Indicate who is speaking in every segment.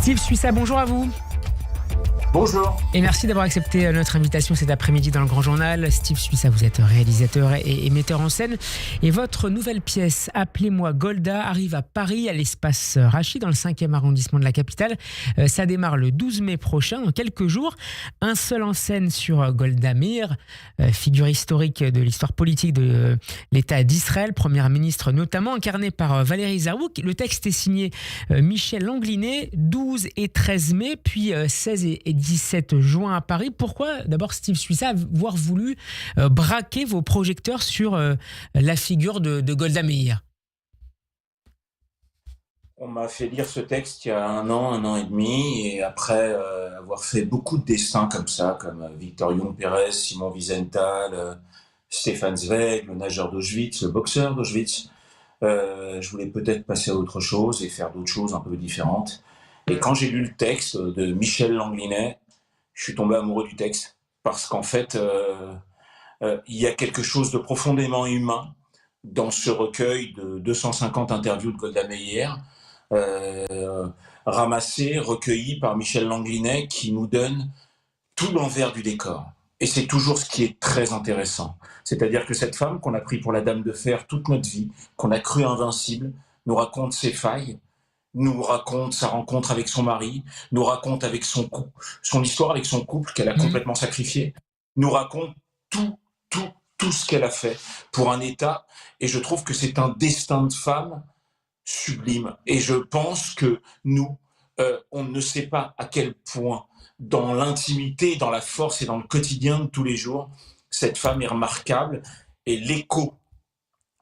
Speaker 1: Steve Suissa, bonjour à vous.
Speaker 2: Bonjour.
Speaker 1: Et merci d'avoir accepté notre invitation cet après-midi dans le Grand Journal. Steve Suissa, vous êtes réalisateur et metteur en scène. Et votre nouvelle pièce, Appelez-moi Golda, arrive à Paris, à l'espace Rachid, dans le 5e arrondissement de la capitale. Ça démarre le 12 mai prochain, dans quelques jours. Un seul en scène sur Golda Meir, figure historique de l'histoire politique de l'État d'Israël, première ministre notamment, incarnée par Valérie Zarouk. Le texte est signé Michel Langlinet, 12 et 13 mai, puis 16 et 17 juin à Paris. Pourquoi, d'abord, Steve Suissa, avoir voulu braquer vos projecteurs sur la figure de Golda Meir?
Speaker 2: On m'a fait lire ce texte il y a un an et demi, et après avoir fait beaucoup de dessins comme ça, comme Victor Young-Pérez, Simon Wiesenthal, Stefan Zweig, le nageur d'Auschwitz, le boxeur d'Auschwitz, je voulais peut-être passer à autre chose et faire d'autres choses un peu différentes. Et quand j'ai lu le texte de Michel Langlinet, je suis tombé amoureux du texte, parce qu'en fait, il y a quelque chose de profondément humain dans ce recueil de 250 interviews de Golda Meir, ramassées, recueillies par Michel Langlinet, qui nous donne tout l'envers du décor. Et c'est toujours ce qui est très intéressant. C'est-à-dire que cette femme qu'on a pris pour la Dame de Fer toute notre vie, qu'on a cru invincible, nous raconte ses failles, nous raconte sa rencontre avec son mari, nous raconte avec son histoire avec son couple qu'elle a complètement sacrifié, nous raconte tout ce qu'elle a fait pour un État, et je trouve que c'est un destin de femme sublime. Et je pense que nous, on ne sait pas à quel point, dans l'intimité, dans la force et dans le quotidien de tous les jours, cette femme est remarquable, et l'écho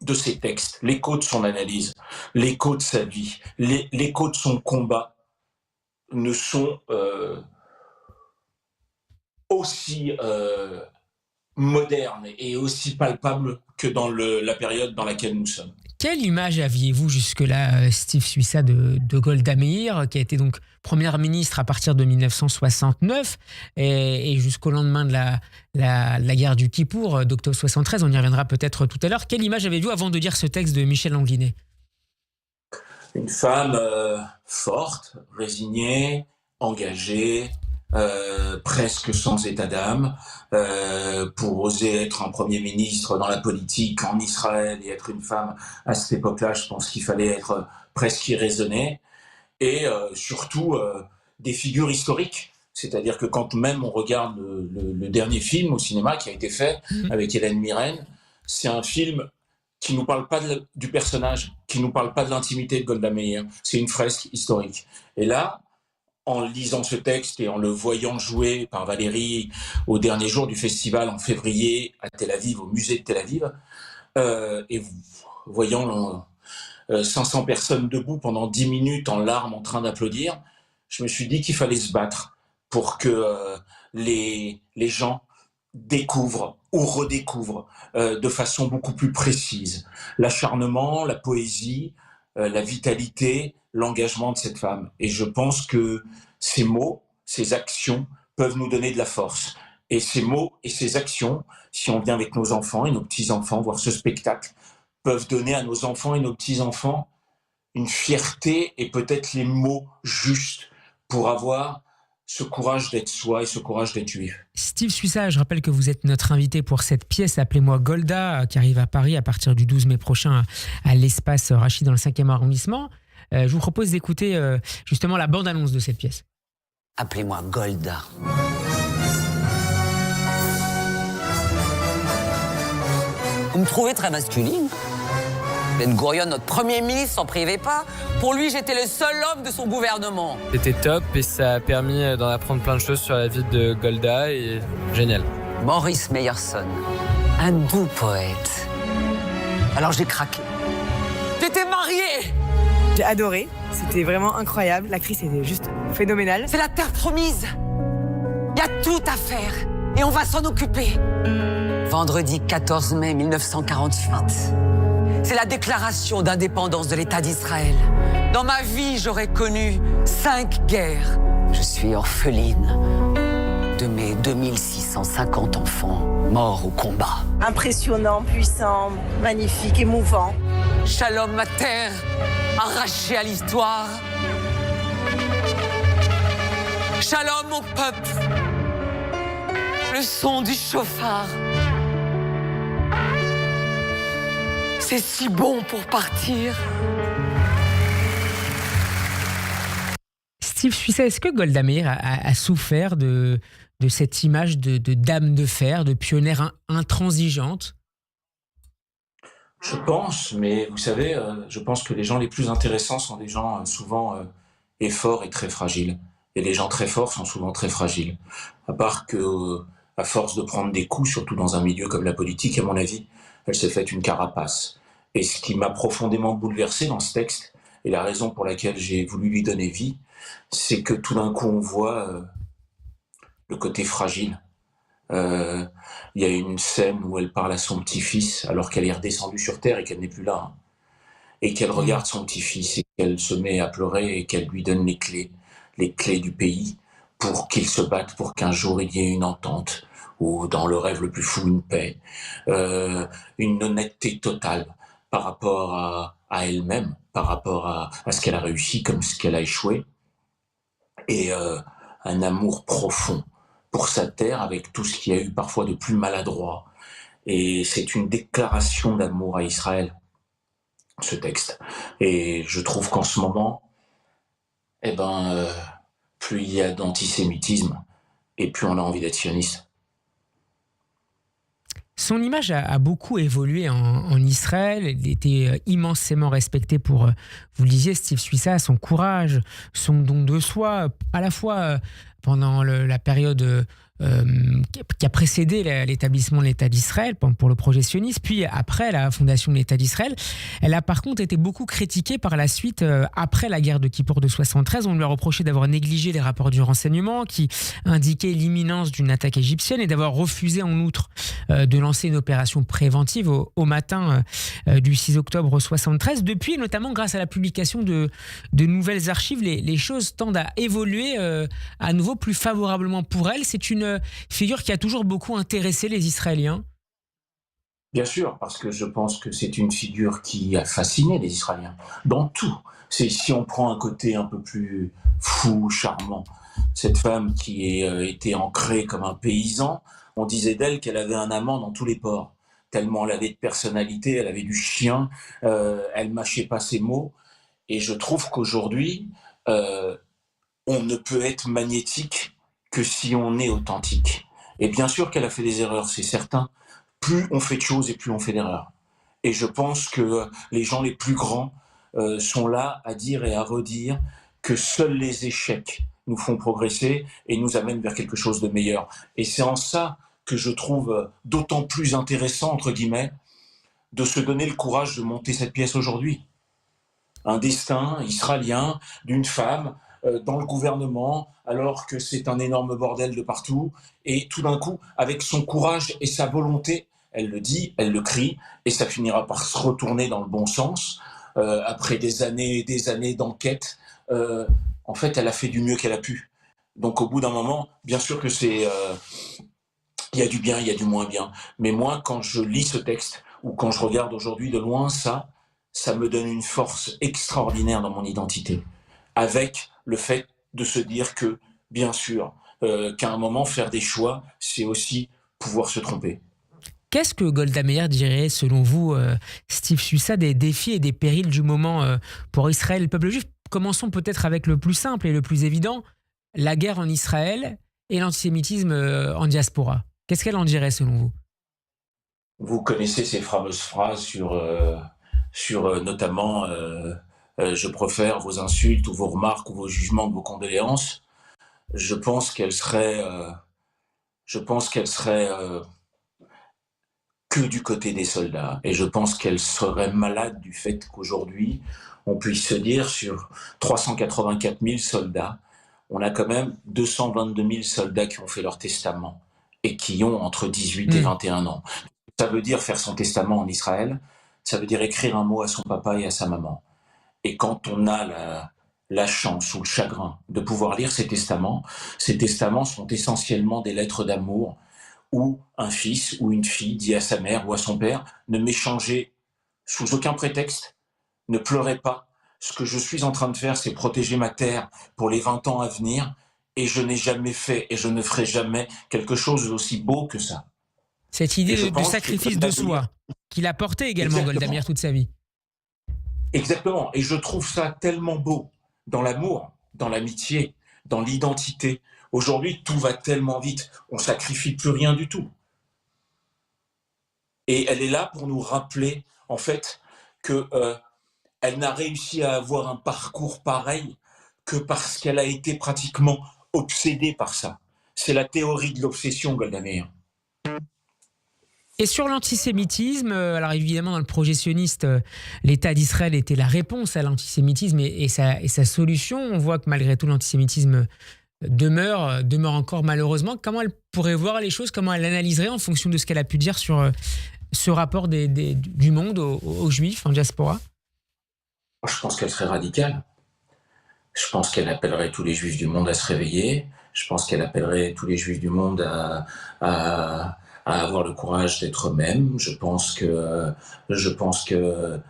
Speaker 2: de ses textes, l'écho de son analyse, l'écho de sa vie, l'écho de son combat ne sont aussi modernes et aussi palpables que dans la période dans laquelle nous sommes.
Speaker 1: Quelle image aviez-vous jusque-là, Steve Suissa, de Golda Meir, qui a été donc première ministre à partir de 1969 et jusqu'au lendemain de la guerre du Kippour, d'octobre 73, on y reviendra peut-être tout à l'heure. Quelle image avez-vous avant de lire ce texte de Michel Langlinet?
Speaker 2: Une femme forte, résignée, engagée, presque sans état d'âme, pour oser être un Premier ministre dans la politique en Israël et être une femme à cette époque-là, je pense qu'il fallait être presque irraisonné, et surtout des figures historiques. C'est-à-dire que quand même on regarde le dernier film au cinéma qui a été fait avec Hélène Mirren, c'est un film qui nous parle pas du personnage, qui nous parle pas de l'intimité de Golda Meir. C'est une fresque historique. Et là, en lisant ce texte et en le voyant jouer par Valérie au dernier jour du festival en février à Tel Aviv, au musée de Tel Aviv, et voyant 500 personnes debout pendant 10 minutes en larmes en train d'applaudir, je me suis dit qu'il fallait se battre pour que les gens découvrent ou redécouvrent de façon beaucoup plus précise l'acharnement, la poésie, la vitalité, l'engagement de cette femme. Et je pense que ces mots, ces actions peuvent nous donner de la force. Et ces mots et ces actions, si on vient avec nos enfants et nos petits-enfants voir ce spectacle, peuvent donner à nos enfants et nos petits-enfants une fierté et peut-être les mots justes pour avoir ce courage d'être soi et ce courage d'être juif.
Speaker 1: Steve Suissa, je rappelle que vous êtes notre invité pour cette pièce Appelez-moi Golda, qui arrive à Paris à partir du 12 mai prochain à l'espace Rachid dans le 5e arrondissement. Je vous propose d'écouter justement la bande-annonce de cette pièce.
Speaker 3: Appelez-moi Golda. Vous me trouvez très masculine? Ben Gurion, notre Premier ministre, s'en privait pas. Pour lui, j'étais le seul homme de son gouvernement.
Speaker 4: C'était top et ça a permis d'en apprendre plein de choses sur la vie de Golda et génial.
Speaker 3: Maurice Meyerson, un doux poète. Alors j'ai craqué. J'étais marié!
Speaker 5: J'ai adoré, c'était vraiment incroyable. L'actrice était juste phénoménale.
Speaker 3: C'est la terre promise. Il y a tout à faire et on va s'en occuper. Vendredi 14 mai 1948. C'est la déclaration d'indépendance de l'État d'Israël. Dans ma vie, j'aurais connu 5 guerres. Je suis orpheline de mes 2650 enfants morts au combat.
Speaker 6: Impressionnant, puissant, magnifique, émouvant.
Speaker 3: Shalom ma terre, arrachée à l'histoire. Shalom mon peuple. Le son du chauffard. C'est si bon pour partir.
Speaker 1: Steve Suissa, est-ce que Golda Meir a souffert de cette image de dame de fer, de pionnière intransigeante?
Speaker 2: Je pense, mais vous savez, je pense que les gens les plus intéressants sont des gens souvent et forts et très fragiles. Et les gens très forts sont souvent très fragiles. À part que, à force de prendre des coups, surtout dans un milieu comme la politique, à mon avis, elle s'est faite une carapace. Et ce qui m'a profondément bouleversé dans ce texte, et la raison pour laquelle j'ai voulu lui donner vie, c'est que tout d'un coup on voit le côté fragile. Il y a une scène où elle parle à son petit-fils alors qu'elle est redescendue sur Terre et qu'elle n'est plus là. Hein, et qu'elle regarde son petit-fils et qu'elle se met à pleurer et qu'elle lui donne les clés du pays pour qu'il se batte pour qu'un jour il y ait une entente ou dans le rêve le plus fou une paix. Une honnêteté totale par rapport à elle-même, par rapport à ce qu'elle a réussi comme ce qu'elle a échoué. Et un amour profond pour sa terre avec tout ce qu'il y a eu parfois de plus maladroit. Et c'est une déclaration d'amour à Israël, ce texte. Et je trouve qu'en ce moment, plus il y a d'antisémitisme, et plus on a envie d'être sioniste.
Speaker 1: Son image a beaucoup évolué en Israël. Il était immensément respecté pour, vous le disiez, Steve Suissa, son courage, son don de soi, à la fois pendant la période qui a précédé l'établissement de l'État d'Israël pour le projet sioniste, puis après la fondation de l'État d'Israël. Elle a par contre été beaucoup critiquée par la suite, après la guerre de Kippour de 73. On lui a reproché d'avoir négligé les rapports du renseignement qui indiquaient l'imminence d'une attaque égyptienne et d'avoir refusé en outre de lancer une opération préventive au matin du 6 octobre 73. Depuis, notamment grâce à la publication de nouvelles archives, les choses tendent à évoluer à nouveau plus favorablement pour elle. C'est une figure qui a toujours beaucoup intéressé les Israéliens.
Speaker 2: Bien sûr, parce que je pense que c'est une figure qui a fasciné les Israéliens, dans tout. Si on prend un côté un peu plus fou, charmant, cette femme qui était ancrée comme un paysan, on disait d'elle qu'elle avait un amant dans tous les pores. Tellement elle avait de personnalité, elle avait du chien, elle mâchait pas ses mots. Et je trouve qu'aujourd'hui, on ne peut être magnétique que si on est authentique. Et bien sûr qu'elle a fait des erreurs, c'est certain. Plus on fait de choses et plus on fait d'erreurs. Et je pense que les gens les plus grands sont là à dire et à redire que seuls les échecs nous font progresser et nous amènent vers quelque chose de meilleur. Et c'est en ça que je trouve d'autant plus intéressant, entre guillemets, de se donner le courage de monter cette pièce aujourd'hui. Un destin israélien d'une femme dans le gouvernement, alors que c'est un énorme bordel de partout, et tout d'un coup, avec son courage et sa volonté, elle le dit, elle le crie, et ça finira par se retourner dans le bon sens, après des années et des années d'enquête. En fait, elle a fait du mieux qu'elle a pu. Donc au bout d'un moment, bien sûr que c'est... il y a du bien, il y a du moins bien. Mais moi, quand je lis ce texte, ou quand je regarde aujourd'hui de loin ça me donne une force extraordinaire dans mon identité. Avec le fait de se dire que, bien sûr, qu'à un moment, faire des choix, c'est aussi pouvoir se tromper.
Speaker 1: Qu'est-ce que Golda Meir dirait, selon vous, Steve Suissa, des défis et des périls du moment pour Israël et le peuple juif? Commençons peut-être avec le plus simple et le plus évident, la guerre en Israël et l'antisémitisme en diaspora. Qu'est-ce qu'elle en dirait, selon vous?
Speaker 2: Vous connaissez ces fameuses phrases sur notamment je préfère vos insultes ou vos remarques ou vos jugements que vos condoléances. Je pense qu'elle serait que du côté des soldats. Et je pense qu'elle serait malade du fait qu'aujourd'hui, on puisse se dire sur 384 000 soldats, on a quand même 222 000 soldats qui ont fait leur testament et qui ont entre 18 et 21 ans. Ça veut dire faire son testament en Israël, ça veut dire écrire un mot à son papa et à sa maman. Et quand on a la chance ou le chagrin de pouvoir lire ces testaments sont essentiellement des lettres d'amour où un fils ou une fille dit à sa mère ou à son père « Ne m'échangez sous aucun prétexte, ne pleurez pas. Ce que je suis en train de faire, c'est protéger ma terre pour les 20 ans à venir Et je n'ai jamais fait et je ne ferai jamais quelque chose d'aussi beau que ça.
Speaker 1: Cette idée du sacrifice de soi qu'il a porté également Golda Meir toute sa vie.
Speaker 2: Exactement. Et je trouve ça tellement beau dans l'amour, dans l'amitié, dans l'identité. Aujourd'hui, tout va tellement vite. On sacrifie plus rien du tout. Et elle est là pour nous rappeler, en fait, que elle n'a réussi à avoir un parcours pareil que parce qu'elle a été pratiquement obsédée par ça. C'est la théorie de l'obsession, Golda Meir.
Speaker 1: Et sur l'antisémitisme, alors évidemment dans le projet sioniste, l'État d'Israël était la réponse à l'antisémitisme et sa solution. On voit que malgré tout l'antisémitisme demeure encore malheureusement. Comment elle pourrait voir les choses, comment elle analyserait en fonction de ce qu'elle a pu dire sur ce rapport du monde aux Juifs en diaspora?
Speaker 2: Je pense qu'elle serait radicale. Je pense qu'elle appellerait tous les Juifs du monde à se réveiller. Je pense qu'elle appellerait tous les Juifs du monde à avoir le courage d'être eux-mêmes. Je pense que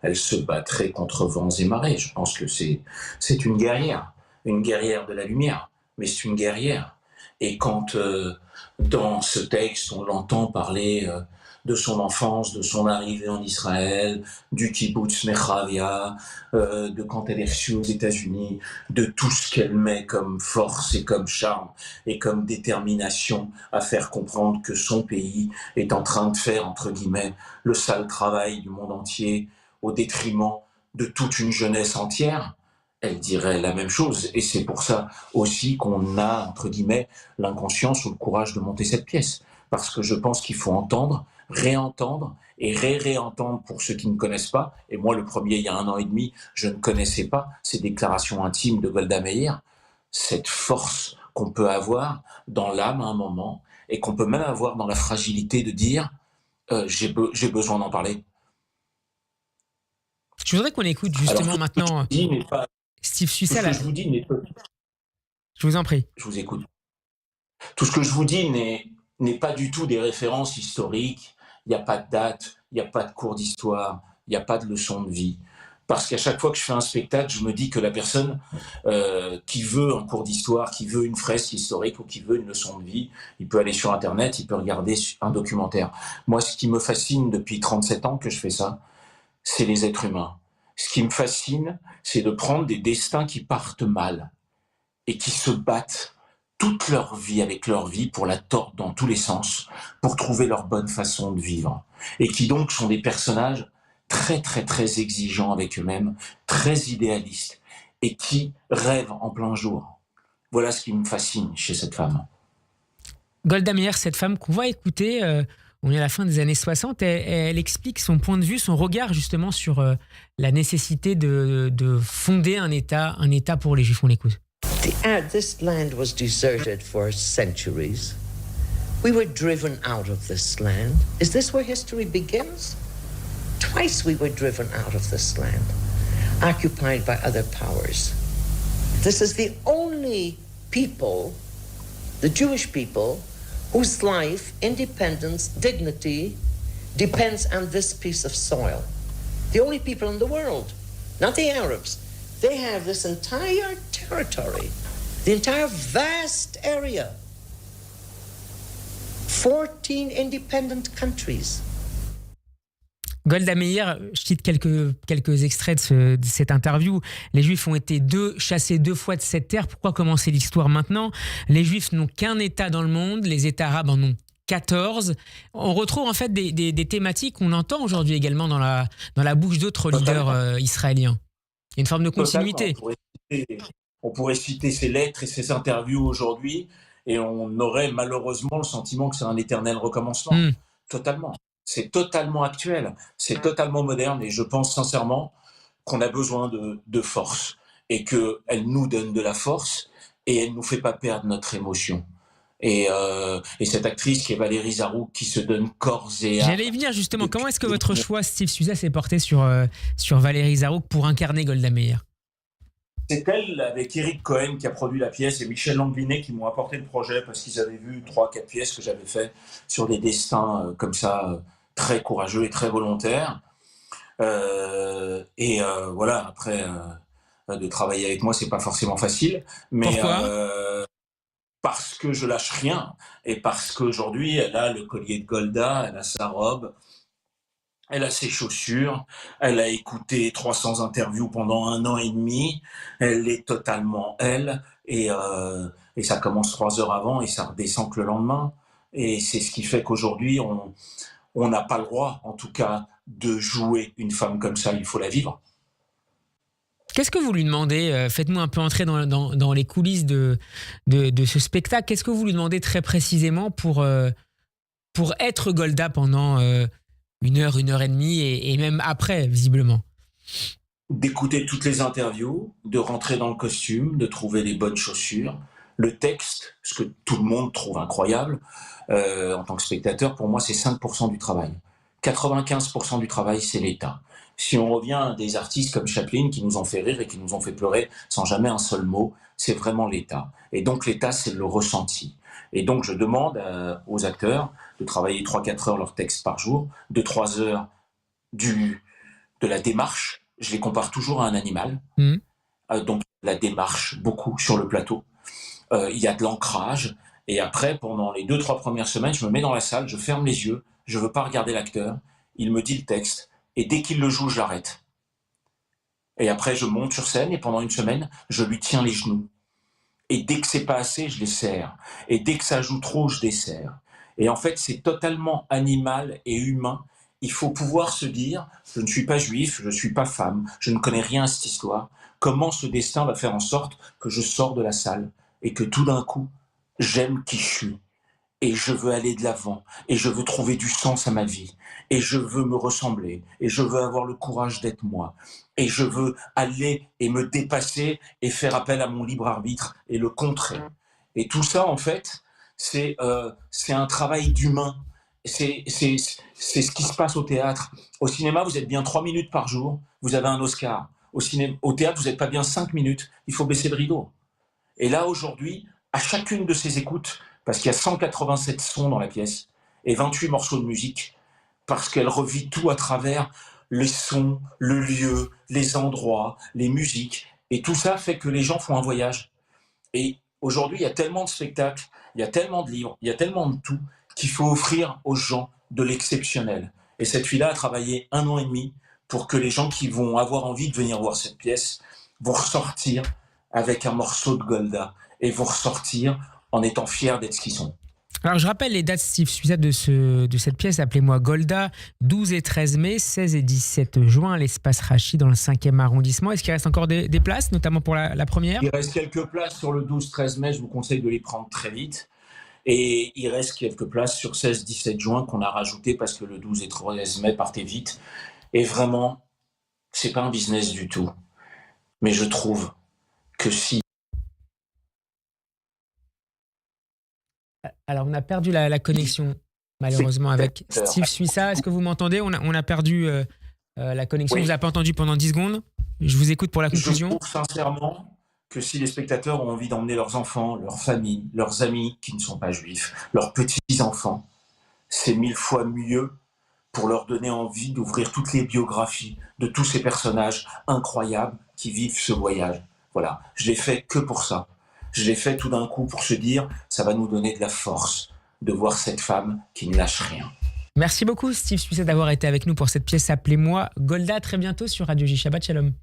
Speaker 2: elle se battrait contre vents et marées. Je pense que c'est une guerrière de la lumière, mais c'est une guerrière. Et quand dans ce texte on l'entend parler de son enfance, de son arrivée en Israël, du kibbutz Mechavia, de quand elle est reçue aux États-Unis, de tout ce qu'elle met comme force et comme charme et comme détermination à faire comprendre que son pays est en train de faire, entre guillemets, le sale travail du monde entier au détriment de toute une jeunesse entière, elle dirait la même chose. Et c'est pour ça aussi qu'on a, entre guillemets, l'inconscience ou le courage de monter cette pièce. Parce que je pense qu'il faut entendre, réentendre et réentendre pour ceux qui ne connaissent pas. Et moi, le premier, il y a 1 an et demi, je ne connaissais pas ces déclarations intimes de Golda Meir, cette force qu'on peut avoir dans l'âme à un moment et qu'on peut même avoir dans la fragilité de dire j'ai besoin d'en parler.
Speaker 1: Je voudrais qu'on écoute justement maintenant Steve Suissa.
Speaker 2: Tout ce que je vous dis n'est pas...
Speaker 1: Je vous en prie.
Speaker 2: Je vous écoute. Tout ce que je vous dis n'est pas du tout des références historiques. Il n'y a pas de date, il n'y a pas de cours d'histoire, il n'y a pas de leçon de vie. Parce qu'à chaque fois que je fais un spectacle, je me dis que la personne qui veut un cours d'histoire, qui veut une fresque historique ou qui veut une leçon de vie, il peut aller sur Internet, il peut regarder un documentaire. Moi, ce qui me fascine depuis 37 ans que je fais ça, c'est les êtres humains. Ce qui me fascine, c'est de prendre des destins qui partent mal et qui se battent toute leur vie avec leur vie pour la tordre dans tous les sens, pour trouver leur bonne façon de vivre. Et qui donc sont des personnages très très très exigeants avec eux-mêmes, très idéalistes, et qui rêvent en plein jour. Voilà ce qui me fascine chez cette femme.
Speaker 1: Golda Meir, cette femme qu'on va écouter, on est à la fin des années 60, elle explique son point de vue, son regard justement sur la nécessité de fonder un État pour les Juifs. On l'écoute.
Speaker 7: This land was deserted for centuries. We were driven out of this land. Is this where history begins? Twice we were driven out of this land, occupied by other powers. This is the only people, the Jewish people, whose life, independence, dignity depends on this piece of soil. The only people in the world, not the Arabs. They have this entire territory, the entire vast area, 14 independent countries.
Speaker 1: Golda Meir, je cite quelques extraits de cette interview. Les Juifs ont été chassés 2 fois de cette terre. Pourquoi commencer l'histoire maintenant? Les Juifs n'ont qu'un État dans le monde, les États arabes en ont 14. On retrouve en fait des thématiques qu'on entend aujourd'hui également dans la bouche d'autres leaders israéliens. Il y a une forme de continuité.
Speaker 2: On pourrait citer ces lettres et ces interviews aujourd'hui et on aurait malheureusement le sentiment que c'est un éternel recommencement. Totalement. C'est totalement actuel, c'est totalement moderne et je pense sincèrement qu'on a besoin de force et qu'elle nous donne de la force et elle ne nous fait pas perdre notre émotion. Et cette actrice qui est Valérie Zarouk qui se donne corps et âme.
Speaker 1: J'allais y venir justement. Comment est-ce que votre choix, Steve Suissa, s'est porté sur Valérie Zarouk pour incarner Golda Meir?
Speaker 2: C'est elle, avec Eric Cohen, qui a produit la pièce, et Michel Langlinet qui m'ont apporté le projet parce qu'ils avaient vu 3-4 pièces que j'avais fait sur des destins comme ça, très courageux et très volontaires. Voilà, après, de travailler avec moi, c'est pas forcément facile. Mais,
Speaker 1: pourquoi
Speaker 2: parce que je lâche rien et parce qu'aujourd'hui, elle a le collier de Golda, elle a sa robe, elle a ses chaussures, elle a écouté 300 interviews pendant 1 an et demi, elle est totalement elle, et ça commence 3 heures avant et ça redescend que le lendemain. Et c'est ce qui fait qu'aujourd'hui, on n'a pas le droit, en tout cas, de jouer une femme comme ça, il faut la vivre.
Speaker 1: Qu'est-ce que vous lui demandez? Faites-nous un peu entrer dans les coulisses de ce spectacle. Qu'est-ce que vous lui demandez très précisément pour être Golda pendant 1 heure et demie et même après, visiblement?
Speaker 2: D'écouter toutes les interviews, de rentrer dans le costume, de trouver les bonnes chaussures, le texte, ce que tout le monde trouve incroyable, en tant que spectateur, pour moi c'est 5% du travail. 95% du travail, c'est l'état. Si on revient à des artistes comme Chaplin qui nous ont fait rire et qui nous ont fait pleurer sans jamais un seul mot, c'est vraiment l'état. Et donc l'état, c'est le ressenti. Et donc je demande aux acteurs de travailler 3-4 heures leur texte par jour, 2-3 heures de la démarche. Je les compare toujours à un animal. Donc la démarche, beaucoup sur le plateau. Il y a de l'ancrage. Et après, pendant les 2-3 premières semaines, je me mets dans la salle, je ferme les yeux, je ne veux pas regarder l'acteur, il me dit le texte, et dès qu'il le joue, je l'arrête. Et après, je monte sur scène, et pendant 1 semaine, je lui tiens les genoux. Et dès que c'est pas assez, je les serre. Et dès que ça joue trop, je desserre. Et en fait, c'est totalement animal et humain. Il faut pouvoir se dire, je ne suis pas juif, je ne suis pas femme, je ne connais rien à cette histoire. Comment ce destin va faire en sorte que je sors de la salle et que tout d'un coup, j'aime qui je suis. Et je veux aller de l'avant, et je veux trouver du sens à ma vie, et je veux me ressembler, et je veux avoir le courage d'être moi, et je veux aller et me dépasser et faire appel à mon libre arbitre et le contrer. Et tout ça, en fait, c'est un travail d'humain. C'est ce qui se passe au théâtre. Au cinéma, vous êtes bien 3 minutes par jour, vous avez un Oscar. Au théâtre, vous n'êtes pas bien 5 minutes, il faut baisser le rideau. Et là, aujourd'hui, à chacune de ces écoutes, parce qu'il y a 187 sons dans la pièce et 28 morceaux de musique, parce qu'elle revit tout à travers les sons, le lieu, les endroits, les musiques. Et tout ça fait que les gens font un voyage. Et aujourd'hui, il y a tellement de spectacles, il y a tellement de livres, il y a tellement de tout qu'il faut offrir aux gens de l'exceptionnel. Et cette fille-là a travaillé 1 an et demi pour que les gens qui vont avoir envie de venir voir cette pièce vont ressortir avec un morceau de Golda et vont ressortir en étant fiers d'être ce qu'ils sont.
Speaker 1: Alors je rappelle les dates, Steve Suissa, de cette pièce, appelez-moi Golda, 12 et 13 mai, 16 et 17 juin, à l'espace Rachi dans le 5e arrondissement. Est-ce qu'il reste encore des places, notamment pour la première?
Speaker 2: Il reste quelques places sur le 12-13 mai, je vous conseille de les prendre très vite. Et il reste quelques places sur 16-17 juin qu'on a rajoutées parce que le 12 et 13 mai partaient vite. Et vraiment, c'est pas un business du tout. Mais je trouve que si...
Speaker 1: Alors, on a perdu la connexion, malheureusement, avec Steve Suissa. Est-ce que vous m'entendez? On a perdu la connexion. Oui. Je ne vous ai pas entendu pendant 10 secondes. Je vous écoute pour la conclusion.
Speaker 2: Je trouve sincèrement que si les spectateurs ont envie d'emmener leurs enfants, leurs familles, leurs amis qui ne sont pas juifs, leurs petits-enfants, c'est 1000 fois mieux pour leur donner envie d'ouvrir toutes les biographies de tous ces personnages incroyables qui vivent ce voyage. Voilà, je l'ai fait que pour ça. Je l'ai fait tout d'un coup pour se dire, ça va nous donner de la force de voir cette femme qui ne lâche rien.
Speaker 1: Merci beaucoup Steve Suissa d'avoir été avec nous pour cette pièce Appelez-moi Golda. À très bientôt sur Radio J. Shabbat Shalom.